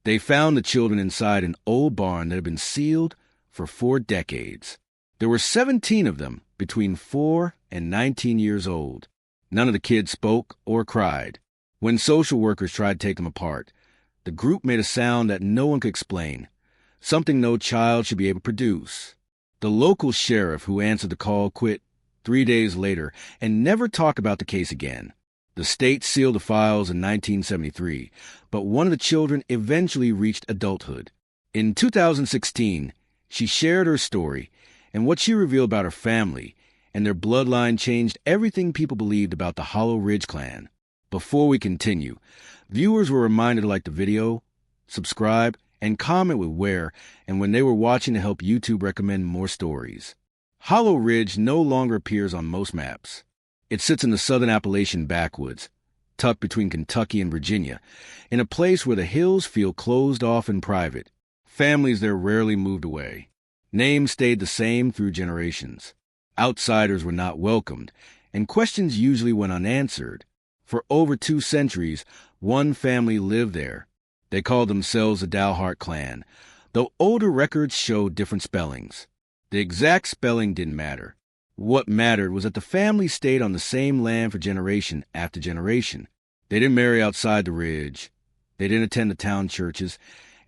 They found the children inside an old barn that had been sealed for 4 decades. There were 17 of them, between 4 and 19 years old. None of the kids spoke or cried. When social workers tried to take them apart, the group made a sound that no one could explain, something no child should be able to produce. The local sheriff who answered the call quit 3 days later and never talked about the case again. The state sealed the files in 1973, but one of the children eventually reached adulthood. In 2016, she shared her story, and what she revealed about her family and their bloodline changed everything people believed about the Hollow Ridge clan. Before we continue, viewers were reminded to like the video, subscribe, and comment with where and when they were watching to help YouTube recommend more stories. Hollow Ridge no longer appears on most maps. It sits in the southern Appalachian backwoods, tucked between Kentucky and Virginia, in a place where the hills feel closed off and private. Families there rarely moved away. Names stayed the same through generations. Outsiders were not welcomed, and questions usually went unanswered. For over 2 centuries, one family lived there. They called themselves the Dalhart clan, though older records showed different spellings. The exact spelling didn't matter. What mattered was that the family stayed on the same land for generation after generation. They didn't marry outside the ridge. They didn't attend the town churches,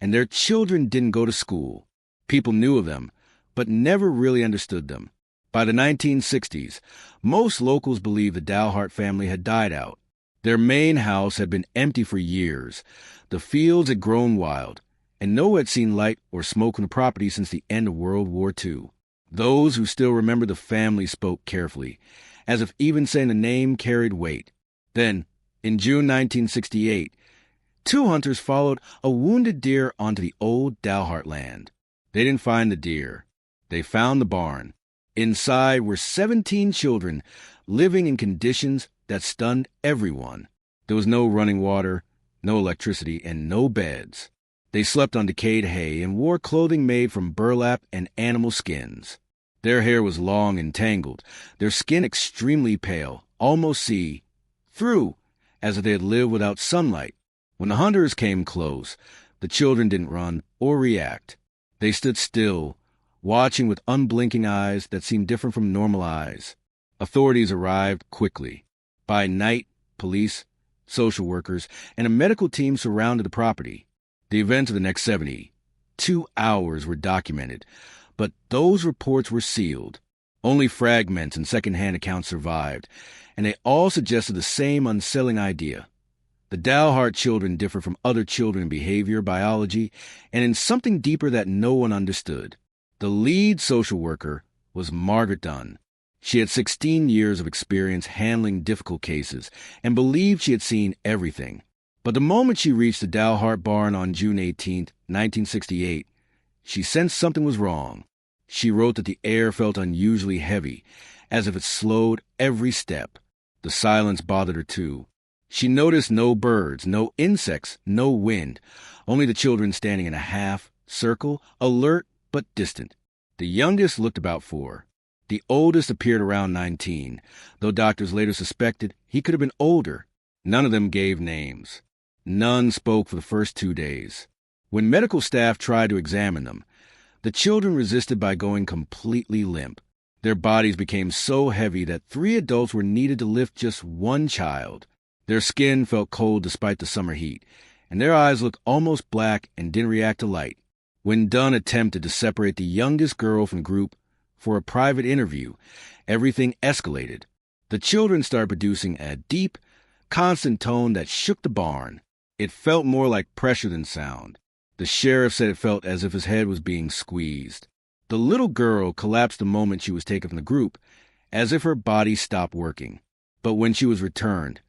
and their children didn't go to school. People knew of them, but never really understood them. By the 1960s, most locals believed the Dalhart family had died out. Their main house had been empty for years. The fields had grown wild, and no one had seen light or smoke on the property since the end of World War II. Those who still remember the family spoke carefully, as if even saying the name carried weight. Then, in June 1968, 2 hunters followed a wounded deer onto the old Dalhart land. They didn't find the deer. They found the barn. Inside were 17 children living in conditions that stunned everyone. There was no running water, no electricity, and no beds. They slept on decayed hay and wore clothing made from burlap and animal skins. Their hair was long and tangled, their skin extremely pale, almost see-through, as if they had lived without sunlight. When the hunters came close, the children didn't run or react. They stood still, watching with unblinking eyes that seemed different from normal eyes. Authorities arrived quickly. By night, police, social workers, and a medical team surrounded the property. The events of the next 72 hours were documented, but those reports were sealed. Only fragments and second-hand accounts survived, and they all suggested the same unsettling idea. The Dalhart children differ from other children in behavior, biology, and in something deeper that no one understood. The lead social worker was Margaret Dunn. She had 16 years of experience handling difficult cases and believed she had seen everything. But the moment she reached the Dalhart barn on June 18, 1968, she sensed something was wrong. She wrote that the air felt unusually heavy, as if it slowed every step. The silence bothered her too. She noticed no birds, no insects, no wind, only the children standing in a half-circle, alert but distant. The youngest looked about 4. The oldest appeared around 19, though doctors later suspected he could have been older. None of them gave names. None spoke for the first 2 days. When medical staff tried to examine them, the children resisted by going completely limp. Their bodies became so heavy that 3 adults were needed to lift just 1 child. Their skin felt cold despite the summer heat, and their eyes looked almost black and didn't react to light. When Dunn attempted to separate the youngest girl from the group for a private interview, everything escalated. The children started producing a deep, constant tone that shook the barn. It felt more like pressure than sound. The sheriff said it felt as if his head was being squeezed. The little girl collapsed the moment she was taken from the group, as if her body stopped working. But when she was returned,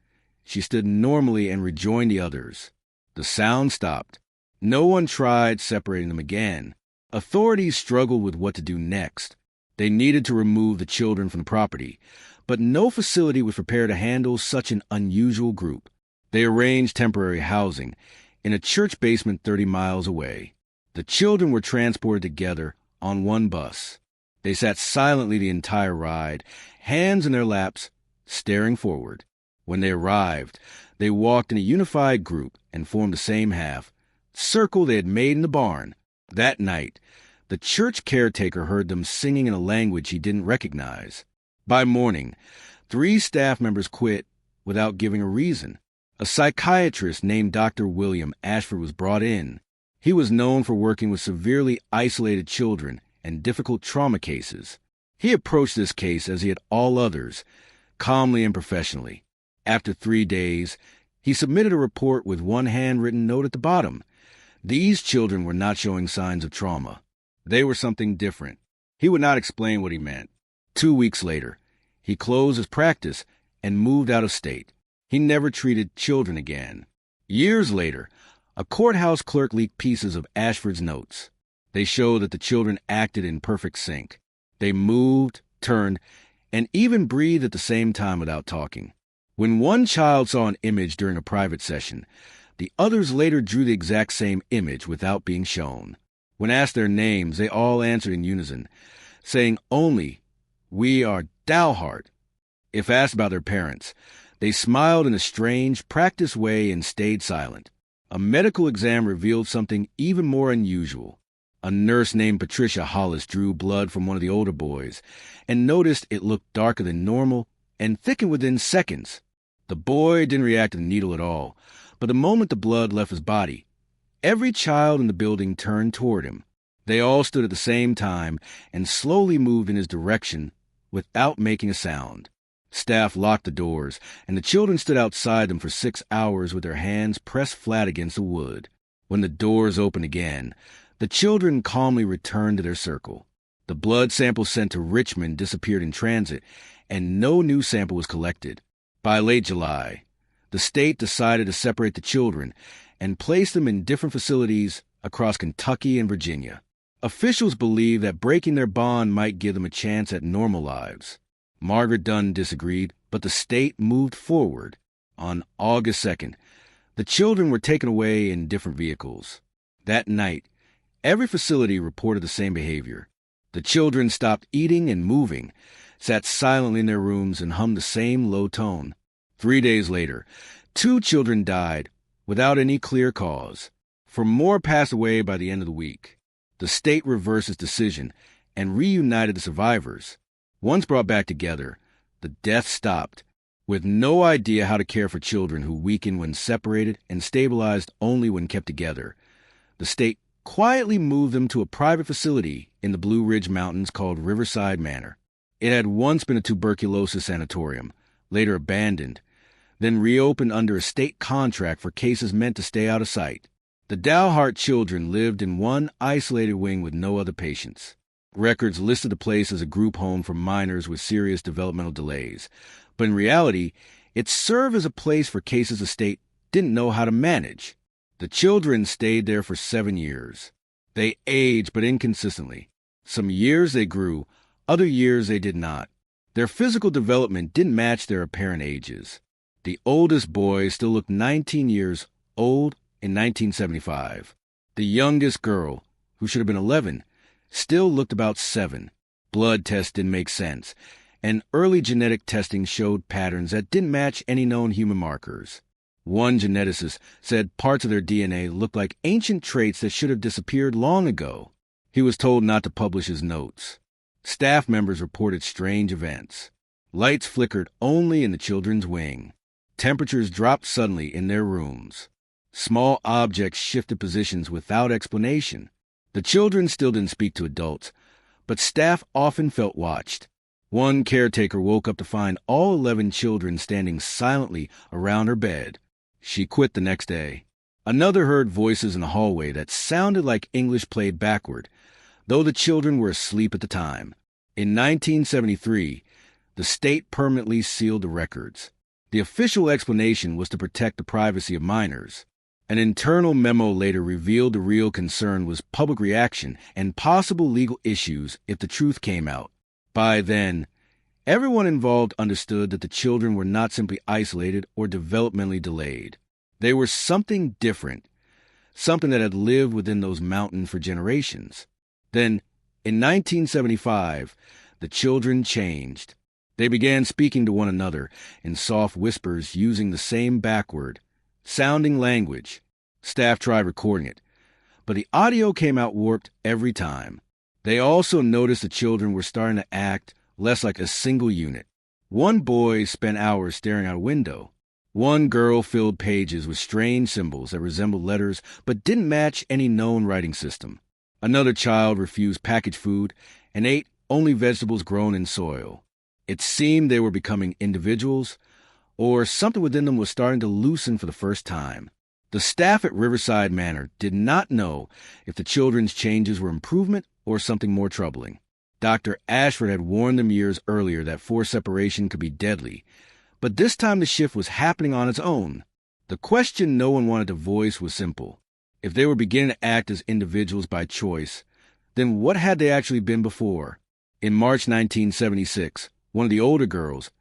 she stood normally and rejoined the others. The sound stopped. No one tried separating them again. Authorities struggled with what to do next. They needed to remove the children from the property, but no facility was prepared to handle such an unusual group. They arranged temporary housing in a church basement 30 miles away. The children were transported together on one bus. They sat silently the entire ride, hands in their laps, staring forward. When they arrived, they walked in a unified group and formed the same half, circle they had made in the barn. That night, the church caretaker heard them singing in a language he didn't recognize. By morning, 3 staff members quit without giving a reason. A psychiatrist named Dr. William Ashford was brought in. He was known for working with severely isolated children and difficult trauma cases. He approached this case as he had all others, calmly and professionally. After 3 days, he submitted a report with one handwritten note at the bottom. These children were not showing signs of trauma. They were something different. He would not explain what he meant. 2 weeks later, he closed his practice and moved out of state. He never treated children again. Years later, a courthouse clerk leaked pieces of Ashford's notes. They showed that the children acted in perfect sync. They moved, turned, and even breathed at the same time without talking. When one child saw an image during a private session, the others later drew the exact same image without being shown. When asked their names, they all answered in unison, saying only, "We are Dalhart." If asked about their parents, they smiled in a strange, practiced way and stayed silent. A medical exam revealed something even more unusual. A nurse named Patricia Hollis drew blood from one of the older boys and noticed it looked darker than normal and thickened within seconds. The boy didn't react to the needle at all, but the moment the blood left his body, every child in the building turned toward him. They all stood at the same time and slowly moved in his direction without making a sound. Staff locked the doors, and the children stood outside them for 6 hours with their hands pressed flat against the wood. When the doors opened again, the children calmly returned to their circle. The blood sample sent to Richmond disappeared in transit, and no new sample was collected. By late July, the state decided to separate the children and place them in different facilities across Kentucky and Virginia. Officials believed that breaking their bond might give them a chance at normal lives. Margaret Dunn disagreed, but the state moved forward. On August 2nd, the children were taken away in different vehicles. That night, every facility reported the same behavior. The children stopped eating and moving, sat silently in their rooms, and hummed the same low tone. 3 days later, 2 children died without any clear cause. 4 more passed away by the end of the week. The state reversed its decision and reunited the survivors. Once brought back together, the deaths stopped, with no idea how to care for children who weakened when separated and stabilized only when kept together. The state quietly moved them to a private facility in the Blue Ridge Mountains called Riverside Manor. It had once been a tuberculosis sanatorium, later abandoned, then reopened under a state contract for cases meant to stay out of sight. The Dalhart children lived in one isolated wing with no other patients. Records listed the place as a group home for minors with serious developmental delays, but in reality, it served as a place for cases the state didn't know how to manage. The children stayed there for 7 years. They aged, but inconsistently. Some years they grew, other years they did not. Their physical development didn't match their apparent ages. The oldest boy still looked 19 years old in 1975. The youngest girl, who should have been 11, still looked about 7. Blood tests didn't make sense, and early genetic testing showed patterns that didn't match any known human markers. One geneticist said parts of their DNA looked like ancient traits that should have disappeared long ago. He was told not to publish his notes. Staff members reported strange events. Lights flickered only in the children's wing. Temperatures dropped suddenly in their rooms. Small objects shifted positions without explanation. The children still didn't speak to adults, but staff often felt watched. One caretaker woke up to find all 11 children standing silently around her bed. She quit the next day. Another heard voices in the hallway that sounded like English played backward, though the children were asleep at the time. In 1973, the state permanently sealed the records. The official explanation was to protect the privacy of minors. An internal memo later revealed the real concern was public reaction and possible legal issues if the truth came out. By then, everyone involved understood that the children were not simply isolated or developmentally delayed. They were something different, something that had lived within those mountains for generations. Then, in 1975, the children changed. They began speaking to one another in soft whispers using the same backward sounding language. Staff tried recording it, but the audio came out warped every time. They also noticed the children were starting to act less like a single unit. One boy spent hours staring out a window. One girl filled pages with strange symbols that resembled letters but didn't match any known writing system. Another child refused packaged food and ate only vegetables grown in soil. It seemed they were becoming individuals, or something within them was starting to loosen for the first time. The staff at Riverside Manor did not know if the children's changes were improvement or something more troubling. Dr. Ashford had warned them years earlier that forced separation could be deadly, but this time the shift was happening on its own. The question no one wanted to voice was simple. If they were beginning to act as individuals by choice, then what had they actually been before? In March 1976, one of the older girls,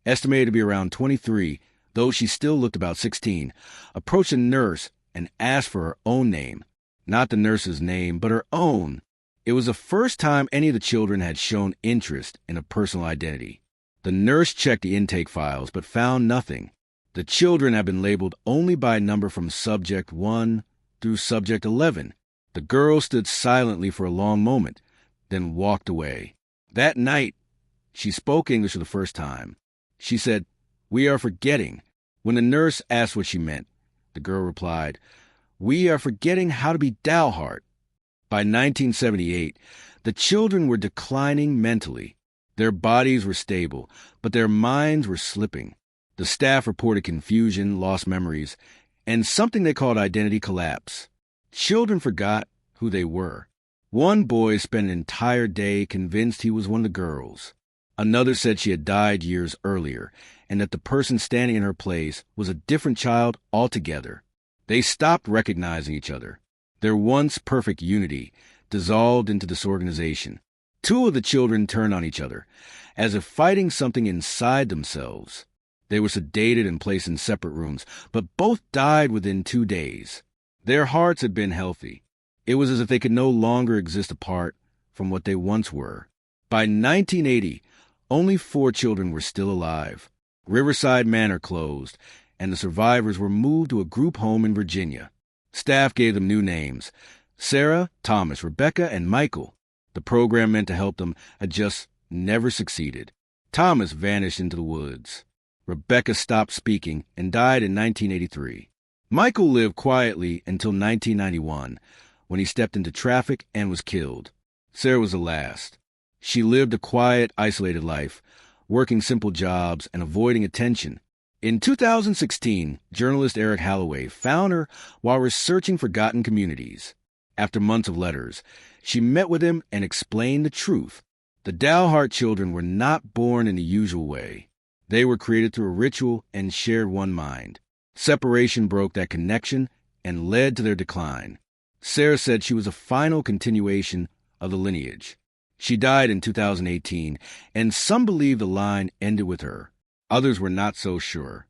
estimated to be around 23, though she still looked about 16, approached a nurse and asked for her own name. Not the nurse's name, but her own. It was the first time any of the children had shown interest in a personal identity. The nurse checked the intake files, but found nothing. The children had been labeled only by a number from Subject 1 through Subject 11. The girl stood silently for a long moment, then walked away. That night, she spoke English for the first time. She said, "We are forgetting." When the nurse asked what she meant, the girl replied, "We are forgetting how to be Dalhart." By 1978, the children were declining mentally. Their bodies were stable, but their minds were slipping. The staff reported confusion, lost memories, and something they called identity collapse. Children forgot who they were. One boy spent an entire day convinced he was one of the girls. Another said she had died years earlier, and that the person standing in her place was a different child altogether. They stopped recognizing each other. Their once perfect unity dissolved into disorganization. Two of the children turned on each other, as if fighting something inside themselves. They were sedated and placed in separate rooms, but both died within 2 days. Their hearts had been healthy. It was as if they could no longer exist apart from what they once were. By 1980, only 4 children were still alive. Riverside Manor closed, and the survivors were moved to a group home in Virginia. Staff gave them new names: Sarah, Thomas, Rebecca, and Michael. The program meant to help them had just never succeeded. Thomas vanished into the woods. Rebecca stopped speaking and died in 1983. Michael lived quietly until 1991, when he stepped into traffic and was killed. Sarah was the last. She lived a quiet, isolated life, working simple jobs and avoiding attention. In 2016, journalist Eric Holloway found her while researching forgotten communities. After months of letters, she met with him and explained the truth. The Dalhart children were not born in the usual way. They were created through a ritual and shared one mind. Separation broke that connection and led to their decline. Sarah said she was a final continuation of the lineage. She died in 2018, and some believe the line ended with her. Others were not so sure.